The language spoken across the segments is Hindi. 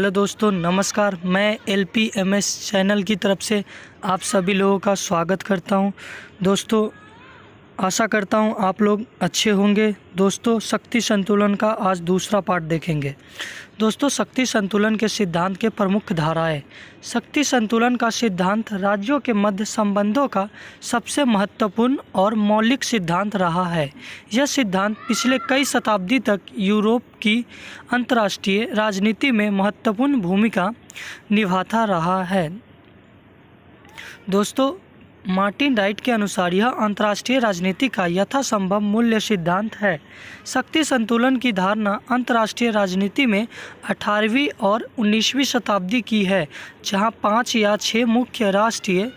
हेलो दोस्तों, नमस्कार। मैं LPMS चैनल की तरफ से आप सभी लोगों का स्वागत करता हूं। दोस्तों, आशा करता हूं आप लोग अच्छे होंगे। दोस्तों, शक्ति संतुलन का आज दूसरा पार्ट देखेंगे। दोस्तों, शक्ति संतुलन के सिद्धांत के प्रमुख धाराएं। शक्ति संतुलन का सिद्धांत राज्यों के मध्य संबंधों का सबसे महत्वपूर्ण और मौलिक सिद्धांत रहा है। यह सिद्धांत पिछले कई शताब्दी तक यूरोप की अंतर्राष्ट्रीय राजनीति में महत्वपूर्ण भूमिका निभाता रहा है। दोस्तों, मार्टिन राइट के अनुसार यह अंतर्राष्ट्रीय राजनीति का यथासंभव मूल्य सिद्धांत है। शक्ति संतुलन की धारणा अंतर्राष्ट्रीय राजनीति में 18वीं और 19वीं शताब्दी की है, जहां 5 या 6 मुख्य राष्ट्रीय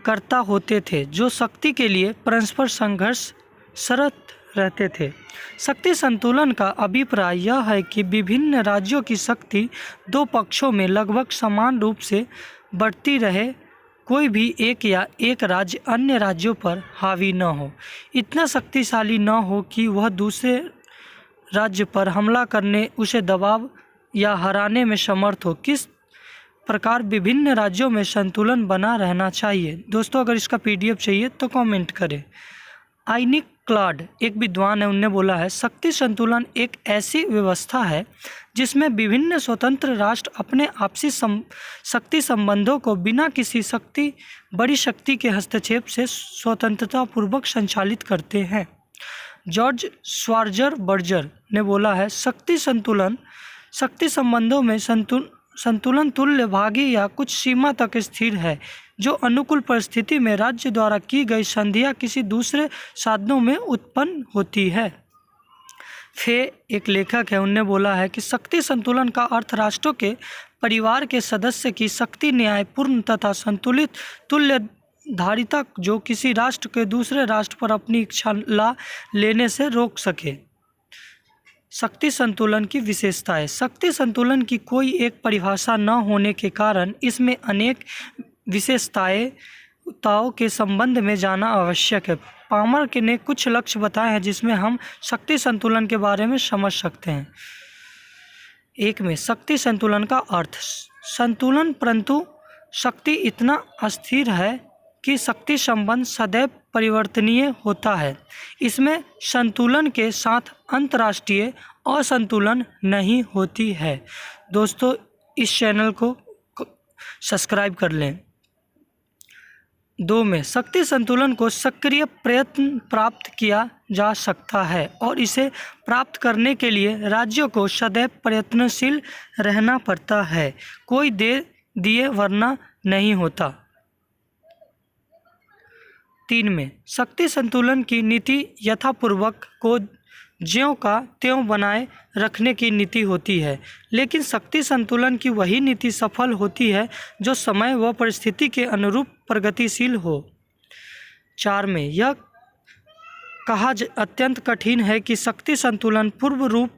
कर्ता होते थे जो शक्ति के लिए परस्पर संघर्षरत रहते थे। शक्ति संतुलन का अभिप्राय यह है कि विभिन्न राज्यों की शक्ति दो पक्षों में लगभग समान रूप से बढ़ती रहे। कोई भी एक राज्य अन्य राज्यों पर हावी न हो, इतना शक्तिशाली न हो कि वह दूसरे राज्य पर हमला करने, उसे दबाव या हराने में समर्थ हो। किस प्रकार विभिन्न राज्यों में संतुलन बना रहना चाहिए। दोस्तों, अगर इसका PDF चाहिए तो कमेंट करें। आइनिक क्लाड एक विद्वान है, उनने बोला है, शक्ति संतुलन एक ऐसी व्यवस्था है जिसमें विभिन्न स्वतंत्र राष्ट्र अपने आपसी शक्ति संबंधों को बिना किसी बड़ी शक्ति के हस्तक्षेप से स्वतंत्रतापूर्वक संचालित करते हैं। जॉर्ज श्वार्ज़बर्गर ने बोला है, शक्ति संबंधों में संतुलन तुल्य भागी या कुछ सीमा तक स्थिर है, जो अनुकूल परिस्थिति में राज्य द्वारा की गई संधियां किसी दूसरे साधनों में उत्पन्न होती है। फे एक लेखक है, उनने बोला है कि शक्ति संतुलन का अर्थ राष्ट्रों के परिवार के सदस्य की शक्ति न्यायपूर्ण तथा संतुलित तुल्यधारिता जो किसी राष्ट्र के दूसरे राष्ट्र पर अपनी इच्छा ला लेने से रोक सके। शक्ति संतुलन की विशेषताएं। शक्ति संतुलन की कोई एक परिभाषा न होने के कारण इसमें अनेक विशेषताओं के संबंध में जाना आवश्यक है। पामर ने कुछ लक्ष्य बताए हैं जिसमें हम शक्ति संतुलन के बारे में समझ सकते हैं। एक में शक्ति संतुलन का अर्थ संतुलन, परंतु शक्ति इतना अस्थिर है कि शक्ति संबंध सदैव परिवर्तनीय होता है। इसमें संतुलन के साथ अंतर्राष्ट्रीय असंतुलन नहीं होती है। दोस्तों, इस चैनल को सब्सक्राइब कर लें। 2 में शक्ति संतुलन को सक्रिय प्रयत्न प्राप्त किया जा सकता है और इसे प्राप्त करने के लिए राज्यों को सदैव प्रयत्नशील रहना पड़ता है। कोई दे दिए वरना नहीं होता। 3 में शक्ति संतुलन की नीति यथापूर्वक को ज्यों का त्यों बनाए रखने की नीति होती है, लेकिन शक्ति संतुलन की वही नीति सफल होती है जो समय व परिस्थिति के अनुरूप प्रगतिशील हो। 4 में यह कहा अत्यंत कठिन है कि शक्ति संतुलन पूर्ण रूप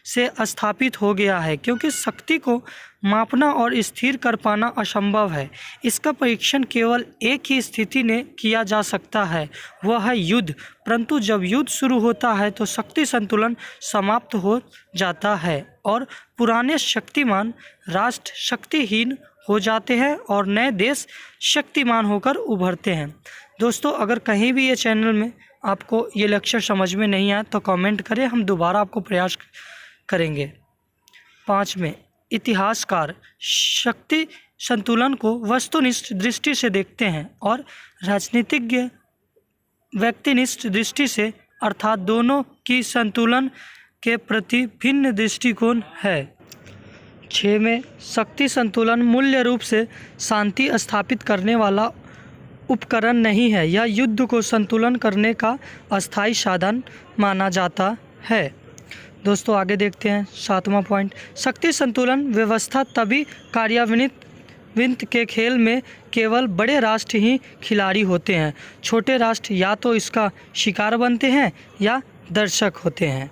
से स्थापित हो गया है, क्योंकि शक्ति को मापना और स्थिर कर पाना असंभव है। इसका परीक्षण केवल एक ही स्थिति में किया जा सकता है, वह है युद्ध। परंतु जब युद्ध शुरू होता है तो शक्ति संतुलन समाप्त हो जाता है और पुराने शक्तिमान राष्ट्र शक्तिहीन हो जाते हैं और नए देश शक्तिमान होकर उभरते हैं। दोस्तों, अगर कहीं भी ये चैनल में आपको ये लेक्चर समझ में नहीं आया तो कमेंट करें, हम दोबारा आपको प्रयास करेंगे। 5 में इतिहासकार शक्ति संतुलन को वस्तुनिष्ठ दृष्टि से देखते हैं और राजनीतिज्ञ व्यक्तिनिष्ठ दृष्टि से, अर्थात दोनों की संतुलन के प्रति भिन्न दृष्टिकोण है। 6 में शक्ति संतुलन मूल्य रूप से शांति स्थापित करने वाला उपकरण नहीं है, यह युद्ध को संतुलन करने का अस्थायी साधन माना जाता है। दोस्तों, आगे देखते हैं 7वां पॉइंट। शक्ति संतुलन व्यवस्था तभी कार्यान्वित के खेल में केवल बड़े राष्ट्र ही खिलाड़ी होते हैं। छोटे राष्ट्र या तो इसका शिकार बनते हैं या दर्शक होते हैं।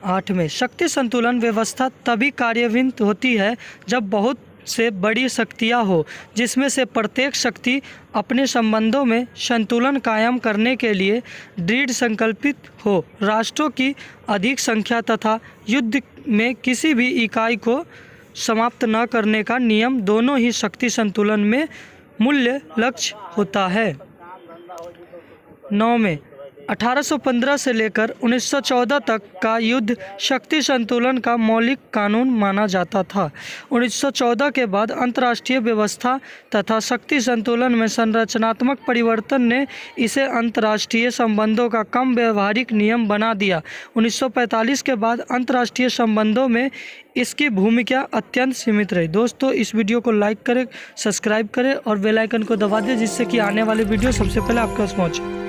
8 में शक्ति संतुलन व्यवस्था तभी कार्यान्वित होती है जब बहुत से बड़ी शक्तियाँ हो, जिसमें से प्रत्येक शक्ति अपने संबंधों में संतुलन कायम करने के लिए दृढ़ संकल्पित हो। राष्ट्रों की अधिक संख्या तथा युद्ध में किसी भी इकाई को समाप्त न करने का नियम दोनों ही शक्ति संतुलन में मूल्य लक्ष्य होता है। 9 में 1815 से लेकर 1914 तक का युद्ध शक्ति संतुलन का मौलिक कानून माना जाता था। 1914 के बाद अंतर्राष्ट्रीय व्यवस्था तथा शक्ति संतुलन में संरचनात्मक परिवर्तन ने इसे अंतर्राष्ट्रीय संबंधों का कम व्यवहारिक नियम बना दिया। 1945 के बाद अंतर्राष्ट्रीय संबंधों में इसकी भूमिका अत्यंत सीमित रही। दोस्तों, इस वीडियो को लाइक करें, सब्सक्राइब करें और बेल आइकन को दबा दें, जिससे कि आने वाले वीडियो सबसे पहले आपके पास पहुँचे।